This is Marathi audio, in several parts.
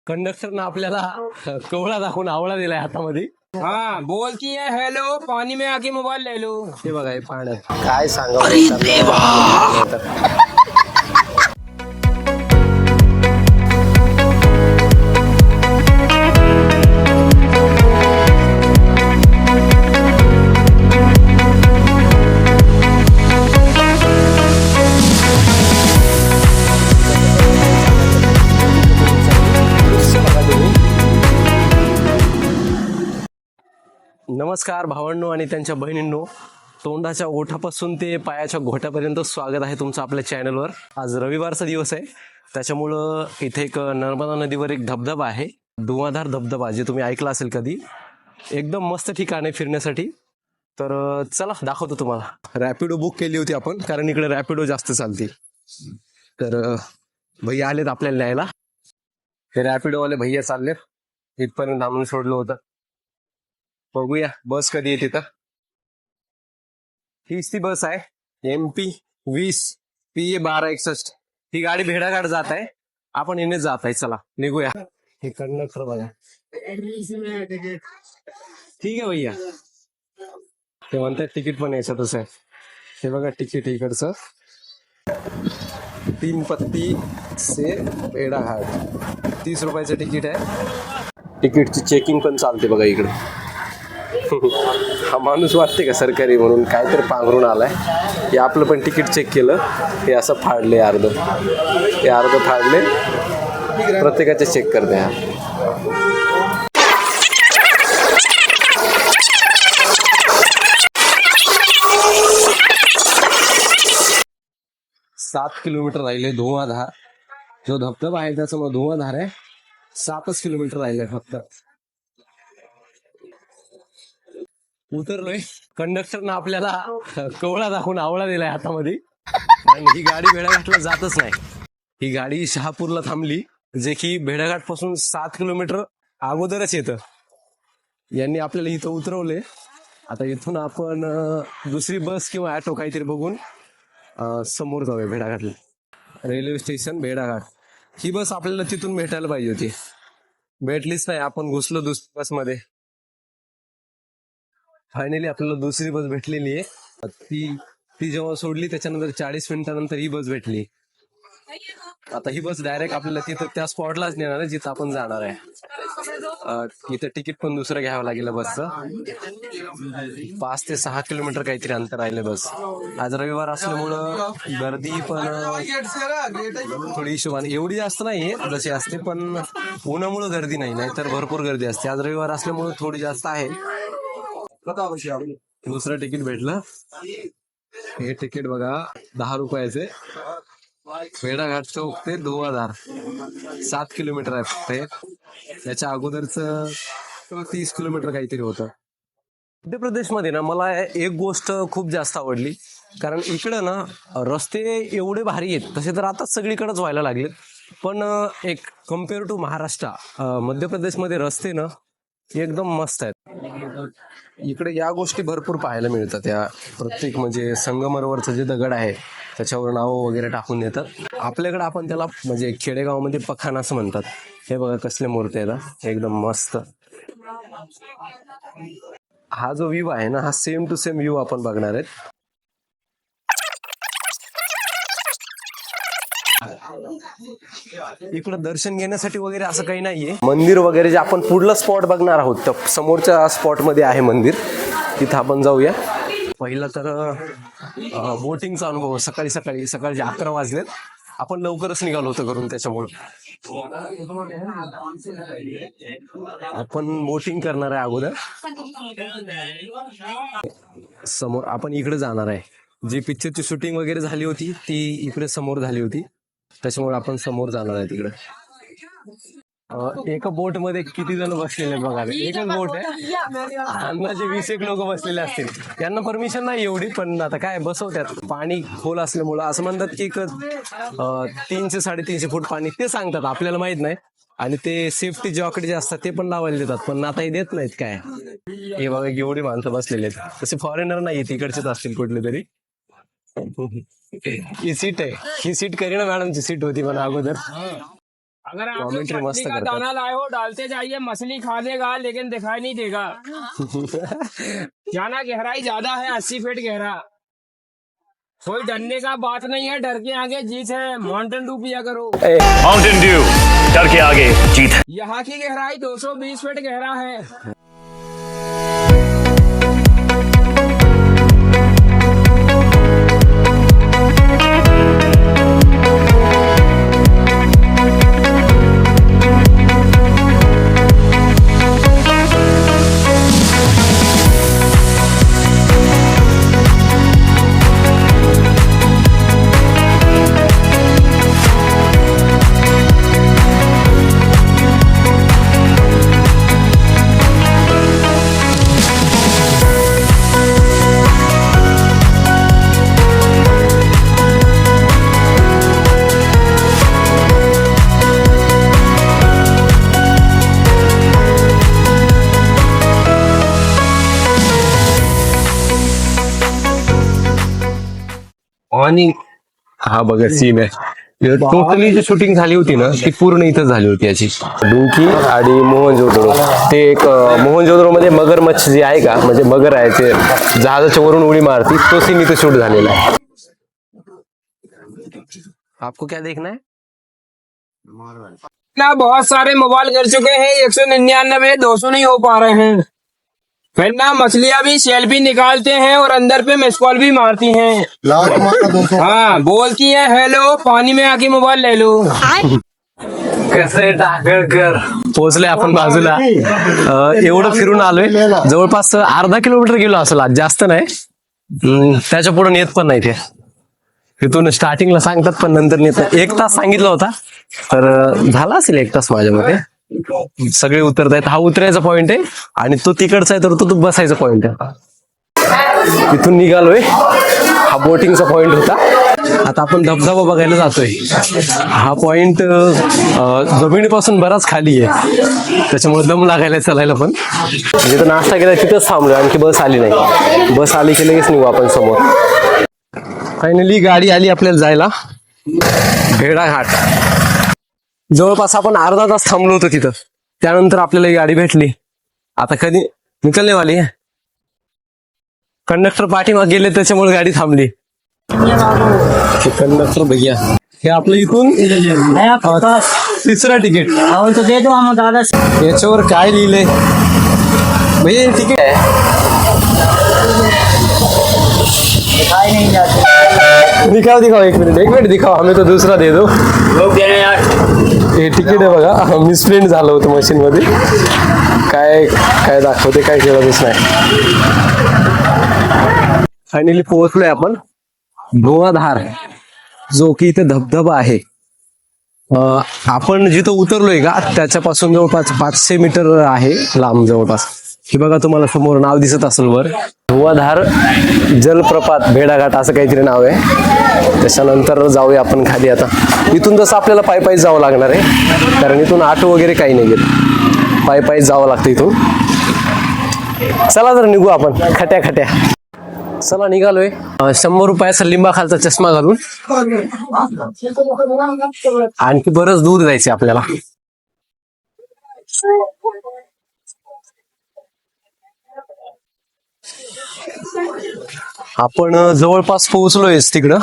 कंडक्टरनं आपल्याला कवळा दाखवून आवळा दिलाय हातामध्ये. हाँ बोलती है हेलो पानी में आके मोबाइल ले लो. हे बघा हे पाण्यात काय सांगावं. नमस्कार भावांनो आणि त्यांच्या बहिणींनो, तोंडाच्या ओठापासून ते पायाच्या घोट्यापर्यंत स्वागत आहे तुमचं आपल्या चॅनलवर. आज रविवारचा दिवस आहे, त्याच्यामुळं इथे एक नर्मदा नदीवर एक धबधबा आहे, धुवाधार धबधबा, जे तुम्ही ऐकला असेल कधी. एकदम मस्त ठिकाण आहे फिरण्यासाठी. तर चला दाखवतो तुम्हाला. रॅपिडो बुक केली होती आपण, कारण इकडे रॅपिडो जास्त चालते. तर भैया आलेत आपल्याला न्यायला. ते रॅपिडोवाले भैया चाललेत, इथपर्यंत आणून सोडलं होतं. बघूया बस कधी येते. तर हीच ती बस आहे, MP 20 PA 1261. ही गाडी भेडाघाट जात आहे, आपण येणे जात आहे. चला निघूया. हे कंडक्टर बघा. ठीक आहे भैया, ते म्हणतात तिकीट पण याच्यातच आहे. हे बघा तिकीट इकडचं, 3 पत्ती से भेडाघाट 30 रुपयाचं तिकीट आहे. तिकीटची चेकिंग पण चालते बघा इकडे. हा माणूस वाटते का सरकारी म्हणून, काहीतरी पांघरून आलाय. हे आपलं पण तिकीट चेक केलं, हे असं फाडले अर्ध, हे अर्ध फाडले, प्रत्येकाचे चेक करते. हा 7 किलोमीटर राहिले धुवाधार. जो धबधबा आहे त्याचा धुवाधार आहे, 7च किलोमीटर राहिले फक्त. उतरलोय. कंडक्टरनं आपल्याला कवळा दाखवून आवळा दिलाय हातामध्ये. आणि ही गाडी भेडाघाटला जातच नाही. ही गाडी शहापूरला थांबली, जे की भेडाघाट पासून 7 किलोमीटर अगोदरच येतं. यांनी आपल्याला इथं उतरवले. आता इथून आपण दुसरी बस किंवा ऑटो काहीतरी बघून समोर जाऊया भेडाघाटला. Railway station भेडाघाट. ही बस आपल्याला तिथून भेटायला पाहिजे होती, भेटलीच नाही. आपण घुसलो दुसऱ्या बसमध्ये. फायनली आपल्याला दुसरी बस भेटलेली आहे. ती जेव्हा सोडली त्याच्यानंतर 40 मिनिटानंतर ही बस भेटली. आता ही बस डायरेक्ट आपल्याला तिथं त्या स्पॉटलाच नेणार आहे जिथं आपण जाणार आहे. इथं तिकीट पण दुसरं घ्यावं लागेल बसचं. 5 ते 6 किलोमीटर काहीतरी अंतर राहिले बस. आज रविवार असल्यामुळं गर्दी पण थोडी हिशोबाने, एवढी जास्त नाहीये जशी असते, पण उन्हामुळं गर्दी नाही तर भरपूर गर्दी असते. आज रविवार असल्यामुळं थोडी जास्त आहे. दुसरं तिकीट भेटलं. हे तिकीट बघा 10 रुपयाचे. भेडाघाट चौक ते धुवाधार 7 किलोमीटर आहे फक्त. त्याच्या अगोदरच 30 किलोमीटर काहीतरी होतं. मध्य प्रदेशमध्ये ना मला एक गोष्ट खूप जास्त आवडली, कारण इकडं ना रस्ते एवढे भारी आहेत. तसे तर आता सगळीकडेच व्हायला लागलेत, पण एक कम्पेअर टू महाराष्ट्र, मध्य प्रदेशमध्ये रस्ते ना एकदम मस्त आहेत. इकडे या गोष्टी भरपूर पाहायला मिळतात. या प्रत्येक म्हणजे संगमरवरचं जे दगड आहे त्याच्यावर नावं वगैरे टाकून देतात. आपल्याकडे आपण त्याला म्हणजे खेडेगावमध्ये पखान असं म्हणतात. हे बघा कसले मूर्ती आहेत, एकदम मस्त. हा जो व्ह्यू आहे ना, हा सेम टू सेम व्ह्यू आपण बघणार आहेत. इकडं दर्शन घेण्यासाठी वगैरे असं काही नाहीये. मंदिर वगैरे जे आपण पुढलं स्पॉट बघणार आहोत, त्या समोरच्या स्पॉट मध्ये आहे मंदिर, तिथं आपण जाऊया. पहिला तर बोटिंगचा अनुभव. सकाळचे 11 वाजलेत. आपण लवकरच निघालो होतो घरून, त्याच्यामुळे आपण बोटिंग करणार आहे अगोदर. समोर आपण इकडे जाणार आहे. जी पिक्चरची शूटिंग वगैरे झाली होती ती इकडे समोर झाली होती, त्याच्यामुळे आपण समोर जाणार आहे तिकडे. एका बोट मध्ये किती जण बसलेले बघा. एकच बोट आहे, अंदाजे 20 एक लोक बसलेले असतील. त्यांना परमिशन नाही एवढी, पण आता काय बसवत्यात. पाणी खोल असल्यामुळं असं म्हणतात की 300-350 फूट पाणी, ते सांगतात, आपल्याला माहित नाही. आणि ते सेफ्टी जॉकेट जे असतात ते पण लावायला देतात, पण आता हे देत नाहीत काय. हे बघा एवढी माणसं बसलेले आहेत. तसे फॉरेनर नाही, तिकडचेच असतील कुठले तरी. ही सीट आहे, ही सीट करीना मॅडमची सीट होती पण अगोदर. अगर आप लोग कॉमेंट्री मस्त मछली का करतात. दाना लाए हो डालते जाइए, मछली खा लेगा लेकिन दिखाई नहीं देगा। जाना गहराई ज्यादा है, 80 फीट गहरा। कोई डरने का बात नहीं है, डर के आगे जीत है। माउंटेन ड्यू पिया करो। माउंटेन ड्यू, डर के आगे जीत है। यहाँ की गहराई 220 फीट गहरा है। आणि हा बघा सीन आहे. टोटली जी शूटिंग झाली होती ना ती पूर्ण इथं झाली होती याची. डुंकी आणि मोहनजोदडो, ते एक मोहनजोदडो मध्ये मगरमच्छ जी आहे का, म्हणजे मगर आहे ते जहाजाच्या वरून उडी मारती, तो सीन इथं शूट झालेला आहे. आपको क्या देखना है? ना बहुत सारे मोबाइल कर चुके हैं, 199, 200 नहीं हो पा रहे हैं। फिर ना मछलियां भी सेल्फी निकालते हैं और अंदर पे मिस कॉल भी मारती हैं। हाँ, बोलती है हेलो, पानी में आके मोबाइल ले लो। कसं टाकळकर पोहोचले आपण बाजूला. एवढं फिरून आलोय, जवळपास अर्धा किलोमीटर गेलो असेल आज, जास्त नाही. त्याच्या पुढे नेत पण नाही ते. इथून स्टार्टिंगला सांगतात पण नंतर नेत नाही. 1 तास सांगितला होता, तर झाला असेल 1 तास माझ्या मते. सगळे उतरतायत. हा उतरायचा पॉइंट आहे आणि तो तिकडचा आहे, तर तो बसायचा पॉइंट आहे. इथून निघालोय. हा बोटिंगचा पॉइंट होता. आता आपण धबधबा बघायला जातोय. हा पॉइंट जमिनीपासून बराच खाली आहे, त्याच्यामुळे दम लागायला चालायला पण. जिथं नाश्ता केला तिथंच थांबलोय, आणखी बस आली नाही. बस आली की लगेच निघू आपण समोर. फायनली गाडी आली आपल्याला जायला भेडाघाट. जवळपास आपण अर्धा तास थांबलो होतो तिथं. त्यानंतर आपल्याला ही गाडी भेटली. आता कधी निकलने वाली आहे. कंडक्टर पाठीमागे गेले त्याच्यामुळे गाडी थांबली. कंडक्टर भैया, हे आपलं इथून तिसरं तिकीट. याच्यावर काय लिहिलंय भैया? तिकीट आहे. दिखाओ 1 मिनिट दिखाओ, हमें तो दूसरा दे दो. हे तिकीट आहे बघा. मिसप्रिंट झालं होतं मशीन मध्ये. काय काय दाखवते काय कळतच नाही. फायनली पोहोचलोय आपण धुवाधार, जो की इथे धबधबा आहे. आपण जिथं उतरलोय का त्याच्यापासून जवळपास 500 मीटर आहे लांब जवळपास. हे बघा तुम्हाला समोर नाव दिसत असेल वर, धुवाधार जलप्रपात भेडाघाट असं काहीतरी नाव आहे. त्याच्यानंतर जाऊया आपण खाली. आता इथून जसं आपल्याला पायी जावं लागणार आहे, कारण इथून ऑटो वगैरे काही नाही घेत, पायी जावं लागतं इथून. चला तर निघू आपण खट्या. चला निघालोय. 100 रुपयाचा लिंबा खालचा चष्मा घालून. आणखी बरंच दूध द्यायचे आपल्याला. आपण जवळपास पोहोचलोय तिकडं.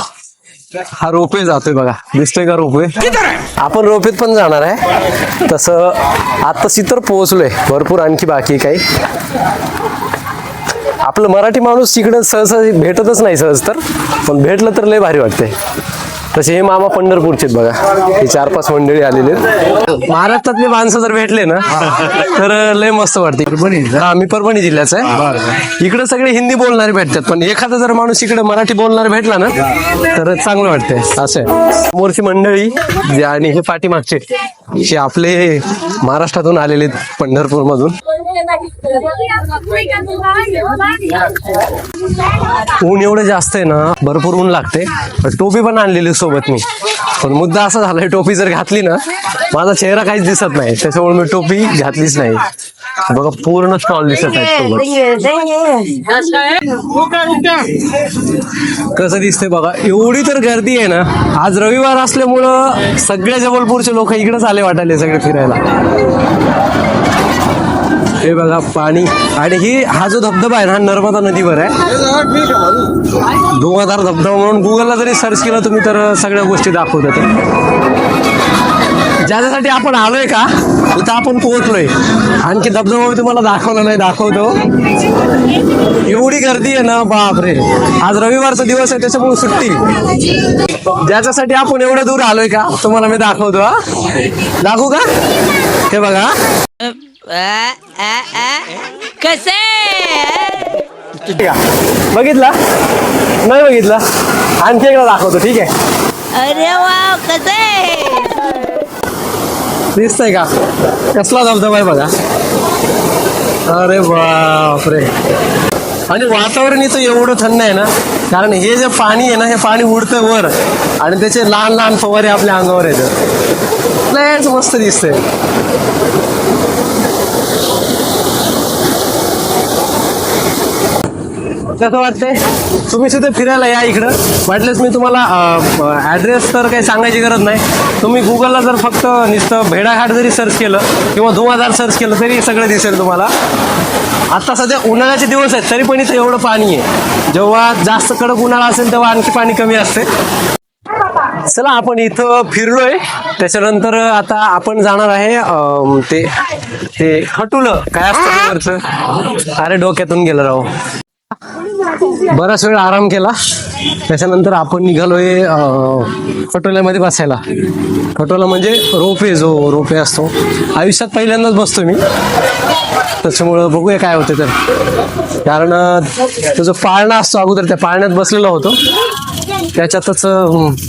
हा रोपवे जातोय बघा, दिसतोय का रोपवे? आपण रोपेत पण जाणार आहे. तसं आताशी तर पोहोचलोय, भरपूर आणखी बाकी काही. आपलं मराठी माणूस तिकडं सहसा भेटतच नाही सहज, तर पण भेटलं तर लय भारी वाटतंय. तसे हे मामा पंढरपूरचे बघा, हे 4-5 मंडळी आलेले आहेत. महाराष्ट्रातले माणसं जर भेटले ना तर लय मस्त वाटते. आम्ही परभणी जिल्ह्याचा आहे. इकडे सगळे हिंदी बोलणारे भेटतात, पण एखादा जर माणूस इकडे मराठी बोलणारे भेटला ना तर चांगलं वाटतंय. असं समोरची मंडळी जे आणि हे पाठीमागचे हे आपले महाराष्ट्रातून आलेले पंढरपूर मधून. ऊन एवढं जास्त आहे ना, भरपूर ऊन लागते. टोपी पण आणलेली सोबत मी, पण मुद्दा असा झालाय टोपी जर घातली ना माझा चेहरा काहीच दिसत नाही, त्याच्यामुळे मी टोपी घातलीच नाही. बघा पूर्ण स्टॉल दिसत आहेत सोबत. कसं दिसतंय बघा, एवढी तर गर्दी आहे ना. आज रविवार असल्यामुळं सगळ्या जबलपूरचे लोक इकडेच आले वाटायले सगळे फिरायला. हे बघा पाणी, आणि हा जो धबधबा आहे ना, हा नर्मदा नदीवर आहे. धुवाधार धबधबा म्हणून गुगलला जरी सर्च केलं तुम्ही तर सगळ्या गोष्टी दाखवतात. ज्याच्यासाठी आपण आलोय का तिथं आपण पोहोचलोय. आणखी धबधबा मी तुम्हाला दाखवला नाही, दाखवतो. एवढी गर्दी आहे ना, बापरे. आज रविवारचा दिवस आहे त्याच्यामुळे सुट्टी. ज्याच्यासाठी आपण एवढं दूर आलोय का तुम्हाला मी दाखवतो. दाखवू का? हे बघा, कसे बघितला नाही बघितला, आणखी एकदा दाखवतो. ठीक आहे, अरे वा कसे दिसतंय का कसला धबधबा आहे बघा. अरे बापरे. आणि वातावरण इथं एवढं थंड आहे ना, कारण हे जे पाणी आहे ना, हे पाणी उडतं वर आणि त्याचे लहान लहान फवारे आपल्या अंगावर येतात. लयच मस्त दिसतंय. कसं वाटतंय? तुम्ही सुद्धा फिरायला या इकडं. वाटल्यास मी तुम्हाला ॲड्रेस तर काही सांगायची गरज नाही. तुम्ही गुगलला जर फक्त नुसतं भेडाघाट जरी सर्च केलं किंवा धुवाधार सर्च केलं तरी सगळं दिसेल तुम्हाला. आता सध्या उन्हाळ्याचे दिवस आहेत तरी पण इथं एवढं पाणी आहे. जेव्हा जास्त कडक उन्हाळा असेल तेव्हा आणखी पाणी कमी असते. चला आपण इथं फिरलोय, त्याच्यानंतर आता आपण जाणार आहे ते ते खटुलं काय असतं वरचं. अरे डोक्यातून गेलं राव. बराच वेळ आराम केला, त्याच्यानंतर आपण निघालोय खटोल्यामध्ये बसायला. खटोला म्हणजे रोपवे, जो रोपवे असतो. आयुष्यात पहिल्यांदाच बसतो मी, त्याच्यामुळं बघूया काय होते तर. कारण तो जो पाळणा असतो अगोदर, त्या पाळण्यात बसलेलो होतो, त्याच्यातच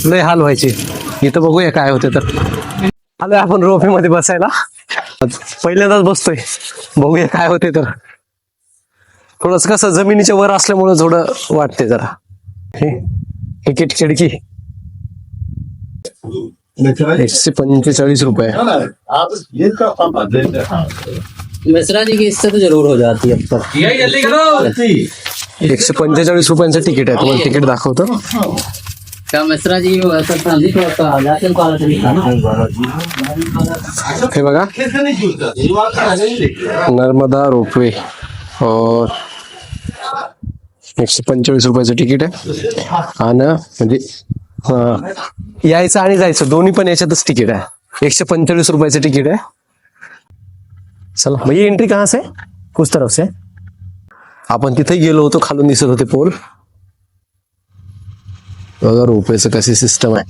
लय हाल व्हायचे. इथं बघूया काय होते तर. आलोय आपण रोपवेमध्ये बसायला, पहिल्यांदाच बसतोय, बघूया काय होते तर. थोडंसं कसं जमिनीच्या वर असल्यामुळे थोडं वाटते जरा. तिकीट खिडकी 145 रुपये. मिश्रा जी की इससे तो जरूर हो जाती है अब तक. 145 रुपयांचं तिकीट आहे. तुम्हाला तिकीट दाखवतो. क्या मिश्रा जी ऐसा ट्रांजिट होता है जाके काला तरीका ना. हे बघा, नर्मदा रोपवे और 145 रुपयाचं तिकीट आहे. आणि म्हणजे यायचं आणि जायचं दोन्ही पण याच्यातच तिकीट आहे. 145 रुपयाचं तिकीट आहे. चला मग ये एंट्री कहाँ से, कुछ तरफ से. आपण तिथे गेलो होतो, खालून दिसत होते पोल. बघा रोपवेचं कशी सिस्टम आहे.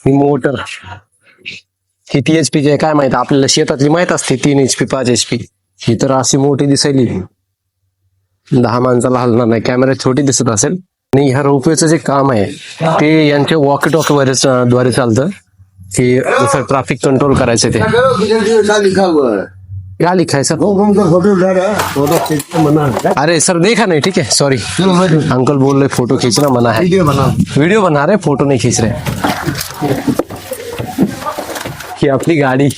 ही मोटर किती HP आहे काय माहित. आपल्याला शेतातली माहित असते 3 HP 5 HP. ही तर अशी मोठी दिसायली, 10 माणसाला हलणार नाही. कॅमेऱ्यात छोटी दिसत असेल. आणि ह्या रोपवेचं जे काम आहे ते यांच्या वॉकी टॉकी द्वारे चालतं. की जसं ट्रॅफिक कंट्रोल करायचं ते. क्या लिखा है सर? अरे सर देखा नहीं, ठीक है सॉरी. अंकल बोल रहे फोटो खींचना मना है. वीडियो बना रहे, फोटो नहीं खींच रहे. ही आपली गाडी.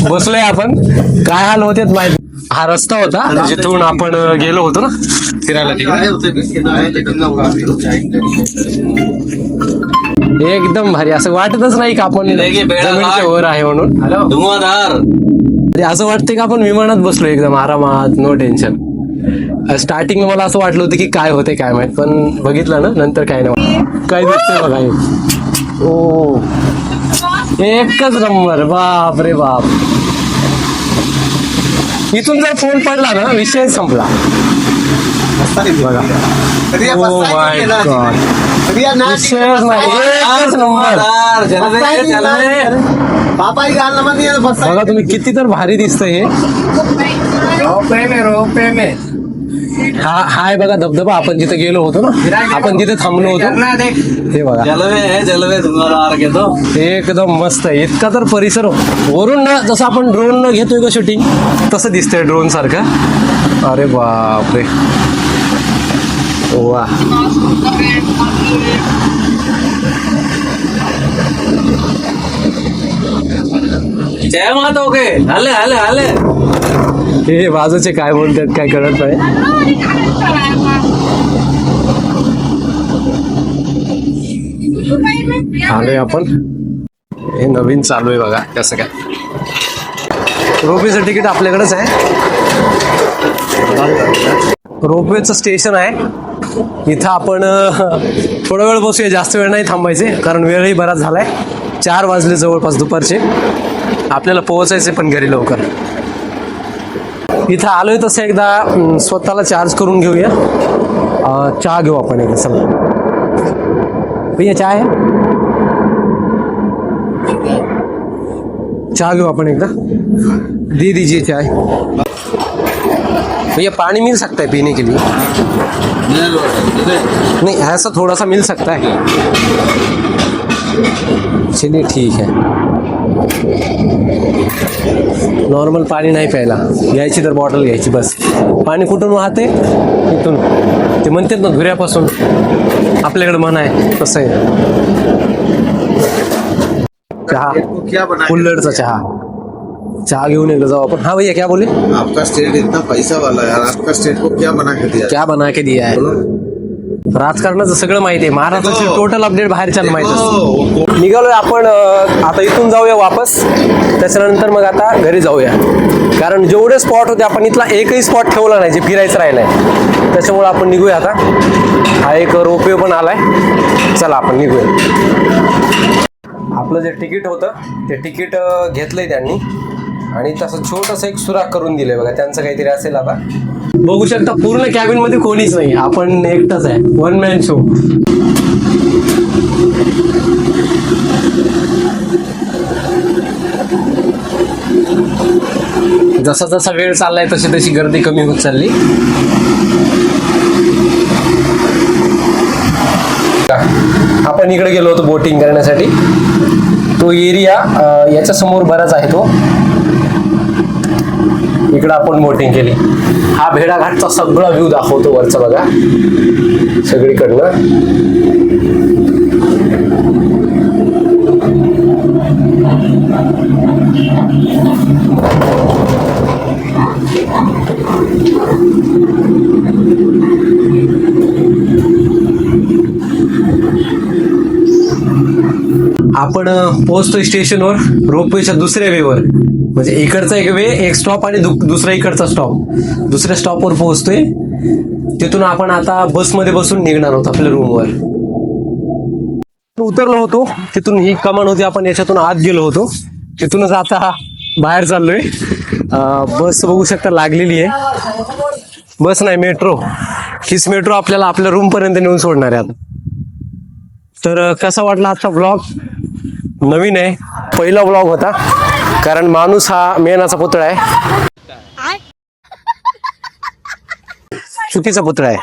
बसलोय आपण. काय हाल होते माहिती. हा रस्ता होता जिथून आपण गेलो होतो ना फिरायला तिकडे. एकदम भारी. असं वाटतच नाही का आपण जमिनीच्या वर आहे म्हणून. धुआंधार असं वाटतं की आपण विमानात बसलो एकदम आरामात, नो टेन्शन. स्टार्टिंग मला असं वाटलं होतं की काय होते काय माहित, पण बघितलं ना नंतर काय नाही. काय दिसतंय बघा. ओ एकच नंबर. बाप रे बाप. इथून जर फोन पडला ना विषय संपला. बघा. Oh my God. विषयच नाही. एकच नंबर. बघा तुम्ही किती तर भारी दिसतंय हे. रोपवे में हा आहे बघा धबधबा. आपण जिथे गेलो होतो ना, आपण तिथे थांबलो होतो. हे बघा जलवे तुम्हाला आर घेतो. एकदम मस्त आहे. इतका तर परिसर वरून ना, जसं आपण ड्रोन न घेतोय का शूटिंग, तसं दिसतंय ड्रोन सारखं. अरे बापरे, वा. जय माता ओके. आले आले आले. हे बाजूचे काय बोलतात काय कळत नाही. आलोय आपण. हे नवीन चालू आहे बघा कसं काय. रोपवेचं तिकीट आपल्याकडेच आहे. रोपवेचं स्टेशन आहे इथं. आपण थोडा वेळ बसूया, जास्त वेळ नाही थांबायचे कारण वेळही बराच झालाय. 4 वाजले जवळपास दुपारचे. आपल्याला पोहोचायचे पण घरी लवकर. इथं आलोय तसं एकदा स्वतःला चार्ज करून घेऊया. चहा घेऊ आपण एकदा. चला भैया चहा आहे, चहा घेऊ आपण एकदा. दे दीजिए चाय. भैया पानी मिल सकता है पीने के लिए? नहीं ऐसा थोड़ा सा मिल सकता है. चलिए ठीक है. नॉर्मल पाणी नाही प्यायला, घ्यायची तर बॉटल घ्यायची बस. पाणी कुठून वाहते? इथून. ते म्हणतात ना धुऱ्यापासून. आपल्याकडे म्हण आहे तसं आहे. चहा, कुल्हड़चा चहा. चहा घेऊन एकदा जाऊ आपण. हाँ भैया क्या बोले? आपका स्टेट इतना पैसा वाला है, आपका स्टेट को क्या बना के दिया? क्या बना के दिया है? राजकारणाचं सगळं माहिती आहे. महाराष्ट्राची टोटल अपडेट बाहेरच्याला माहिती असते. निघालोय आपण. आता इथून जाऊया वापस. त्याच्यानंतर मग आता घरी जाऊया. कारण जेवढे स्पॉट होते आपण इथला एकही स्पॉट ठेवला नाही जे फिरायचं राहिलंय. त्याच्यामुळे आपण निघूया आता. हा एक रोपवे पण आलाय. चला आपण निघूया. आपलं जे तिकीट होतं ते तिकीट घेतलंय त्यांनी आणि तसं छोटंसं एक सुराख करून दिलंय बघा. त्यांचं काहीतरी असेल. आता बघू शकता पूर्ण कॅबिन मध्ये कोणीच नाही. आपण एकटाच आहे. 1 मॅन शो. जसा जसा वेळ चाललाय तशी तशी गर्दी कमी होत चालली. आपण इकडे गेलो होतो बोटिंग करण्यासाठी. तो एरिया याच्या समोर बराच आहे. तो इकडं आपण बोटिंग केली. हा भेडाघाटचा सगळा व्ह्यू दाखवतो वरचा बघा सगळीकडनं. आपण पोहोचतोय स्टेशनवर रोपवेच्या दुसऱ्या वेवर. म्हणजे इकडचा एक वे, एक स्टॉप आणि दुसरा इकडचा स्टॉप. दुसऱ्या स्टॉपवर पोहोचतोय. तिथून आपण आता बसमध्ये बसून निघणार आहोत आपल्या रूमवर. उतरलो होतो तिथून. ही कमान होती. आपण याच्यातून आत गेलो होतो. तिथूनच आता बाहेर चाललोय. बस बघू शकता लागलेली आहे. बस नाही, मेट्रो. हीच मेट्रो आपल्याला आपल्या रूम पर्यंत नेऊन सोडणार आहे आता. तर कसा वाटला आजचा ब्लॉग? नवीन आहे, पहिला ब्लॉग होता. कारण माणूस हा मेनाचा पुतळा आहे, चुकीचा पुतळा आहे.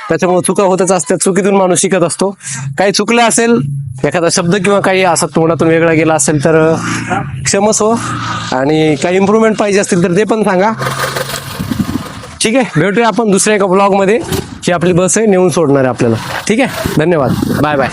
त्याच्यामुळे चुका होतच असतात. चुकीतून माणूस शिकत असतो. काही चुकलं असेल, एखादा शब्द किंवा काही असा तोंडातून वेगळा गेला असेल तर क्षमस्व. आणि काही इम्प्रूव्हमेंट पाहिजे असतील तर ते पण सांगा. ठीक आहे, भेटूया आपण दुसऱ्या एका ब्लॉगमध्ये. ही आपली बस आहे, नेऊन सोडणार आहे आपल्याला. ठीक आहे, धन्यवाद. Bye bye.